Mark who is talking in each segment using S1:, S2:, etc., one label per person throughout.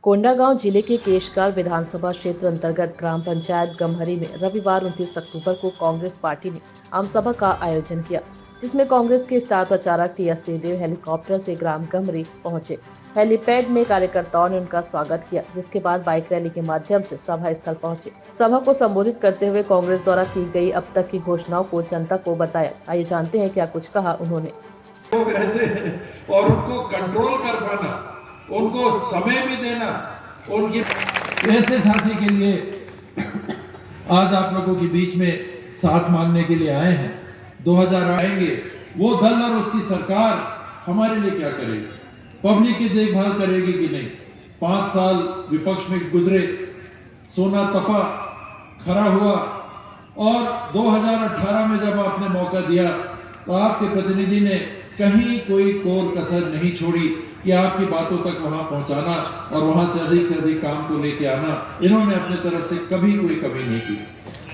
S1: कोंडागांव जिले के केशकाल विधानसभा क्षेत्र अंतर्गत ग्राम पंचायत गमहरी में रविवार 29 अक्टूबर को कांग्रेस पार्टी ने आम सभा का आयोजन किया, जिसमें कांग्रेस के स्टार प्रचारक टी.एस. सिंहदेव हेलीकॉप्टर से ग्राम गमहरी पहुंचे। हेलीपैड में कार्यकर्ताओं ने उनका स्वागत किया, जिसके बाद बाइक रैली के माध्यम से सभा स्थल पहुंचे। सभा को संबोधित करते हुए कांग्रेस द्वारा की गई अब तक की घोषणाओं को जनता को बताया। आइए जानते हैं क्या कुछ कहा उन्होंने।
S2: लोग रहते हैं और उनको कंट्रोल कर पाना, उनको समय भी देना, उनकी ऐसे साथी के लिए आज आप लोगों के बीच में साथ मांगने के लिए आए हैं। 2000 आएंगे, वो दल और उसकी सरकार हमारे लिए क्या करेगी, पब्लिक की देखभाल करेगी कि नहीं। 5 साल विपक्ष में गुजरे, सोना तपा, खरा हुआ, और 2018 में जब आपने मौका दिया तो आपके प्रतिनिधि ने कहीं कोई कोर कसर नहीं छोड़ी कि आपकी बातों तक वहां पहुंचाना और वहां से अधिक काम को लेके आना। इन्होंने अपने तरफ से कभी कोई कमी नहीं की।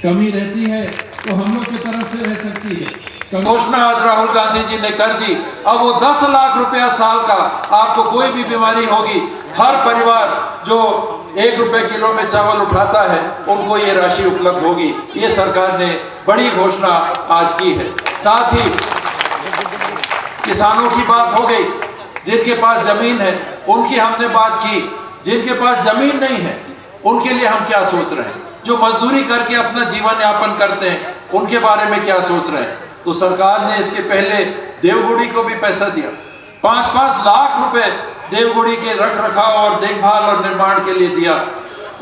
S2: कमी रहती है तो हम लोग की तरफ से रह सकती है। घोषणा आज राहुल गांधी जी ने कर दी। अब वो 10 लाख रुपया साल का, आपको कोई भी बीमारी होगी, हर परिवार जो 1 रुपए किलो में चावल उठाता है उनको ये राशि उपलब्ध होगी। ये सरकार ने बड़ी घोषणा आज की है। साथ ही किसानों की बात हो गई, जिनके पास जमीन है उनकी हमने बात की। जिनके पास जमीन नहीं है उनके लिए हम क्या सोच रहे हैं, जो मजदूरी करके अपना जीवन यापन करते हैं उनके बारे में क्या सोच रहे हैं। तो सरकार ने इसके पहले देवगुड़ी को भी पैसा दिया, 5-5 लाख रुपए देवगुड़ी के रख रखाव और देखभाल और निर्माण के लिए दिया।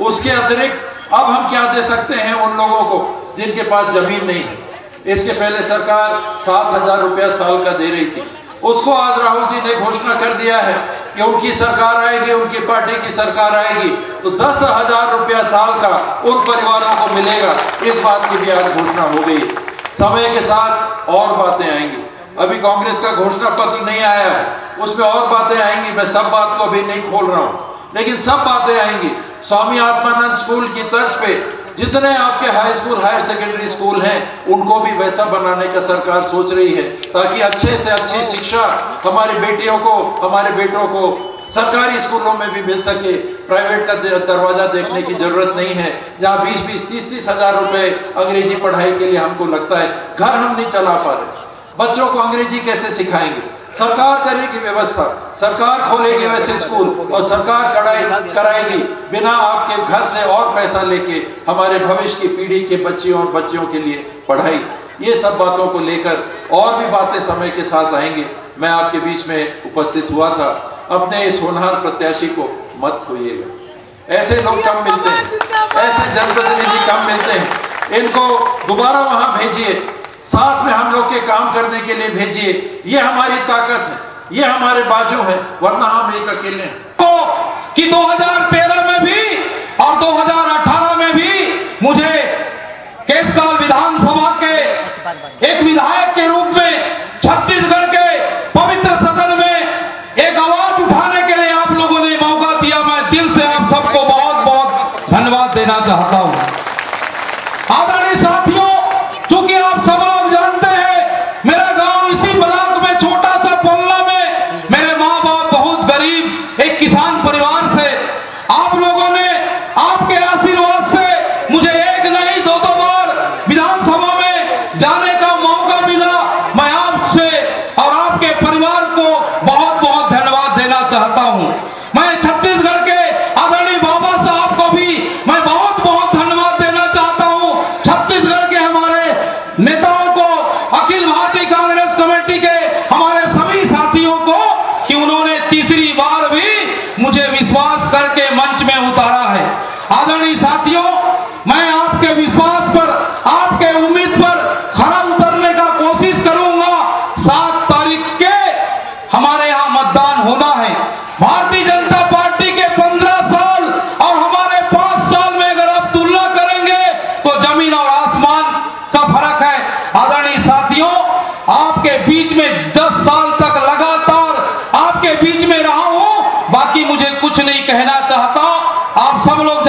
S2: उसके अतिरिक्त अब हम क्या दे सकते हैं उन लोगों को जिनके पास जमीन नहीं है। इसके पहले सरकार 7,000 रुपया साल का दे रही थी, उसको आज राहुल जी ने घोषणा कर दिया है कि उनकी सरकार आएगी, उनकी पार्टी की सरकार आएगी तो 10,000 रुपया साल का उन परिवारों को मिलेगा। इस बात की भी आज घोषणा हो गई। समय के साथ और बातें आएंगी। अभी कांग्रेस का घोषणा पत्र नहीं आया है, उसमें और बातें आएंगी। मैं सब बात को अभी नहीं खोल रहा हूं, लेकिन सब बातें आएंगी। स्वामी आत्मानंद स्कूल की तर्ज पे जितने आपके high school, higher secondary school हैं उनको भी वैसा बनाने का सरकार सोच रही है, ताकि अच्छे से अच्छी शिक्षा हमारी बेटियों को, हमारे बेटों को सरकारी स्कूलों में भी मिल सके। प्राइवेट का दरवाजा देखने की जरूरत नहीं है, जहां 20-20, 30-30 हजार रुपए अंग्रेजी पढ़ाई के लिए हमको लगता है। घर हम नहीं चला पा रहे, बच्चों को अंग्रेजी कैसे सिखाएंगे। सरकार करेगी व्यवस्था, सरकार खोलेगी वैसे स्कूल और सरकार कराएगी बिना आपके घर से और पैसा लेके हमारे भविष्य की पीढ़ी के बच्चियों और बच्चियों के लिए पढ़ाई। ये सब बातों को लेकर और भी बातें समय के साथ आएंगे। मैं आपके बीच में उपस्थित हुआ था। अपने इस होनहार प्रत्याशी को मत खोइएगा। ऐसे लोग कम मिलते हैं, ऐसे जनप्रतिनिधि कम मिलते हैं। इनको दोबारा वहां भेजिए, साथ में हम लोग के काम करने के लिए भेजिए। ये हमारी ताकत है, ये हमारे बाजू है, वरना हम एक अकेले हैं।
S3: तो कि 2013 में भी और 2018 में भी मुझे केशकाल विधानसभा के एक विधायक के रूप में छत्तीसगढ़ के पवित्र सदन में एक आवाज उठाने के लिए आप लोगों ने मौका दिया। मैं दिल से आप सबको बहुत बहुत धन्यवाद देना चाहता हूं। आदरणीय साथियों, चूंकि आप सब लोग जानते हैं मेरा गांव इसी ब्लॉक में छोटा सा पोल्ला में, मेरे माँ बाप बहुत गरीब एक किसान परिवार से, आप लोगों ने आपके आशीर्वाद से मुझे एक नहीं 2-2 बार विधानसभा में जाने का मौका मिला। मैं आपसे और आपके परिवार को बहुत बहुत धन्यवाद देना चाहता हूं। मैं छत्तीसगढ़ के आदरणीय बाबा साहब को भी मैं बहुत बहुत धन्यवाद देना चाहता हूं। छत्तीसगढ़ के हमारे नेताओं को, अखिल भारतीय कांग्रेस कमेटी के हमारे सभी साथियों को कि उन्होंने तीसरी बार भी मुझे विश्वास करके मंच में उतारा है। आदरणीय साथियों, मैं आपके विश्वास पर, आपके उम्मीद पर खरा उतरने का कोशिश करूंगा। 7 तारीख के हमारे यहाँ मतदान होना है। भारतीय जनता पार्टी के 15 साल और हमारे 5 साल में अगर आप तुलना करेंगे तो जमीन और आसमान का फर्क है। आदरणीय साथियों, आपके बीच में 10 साल तक लगातार आपके बीच में रहा हूं, बाकी मुझे कुछ नहीं कहना चाहता। आप सब लोग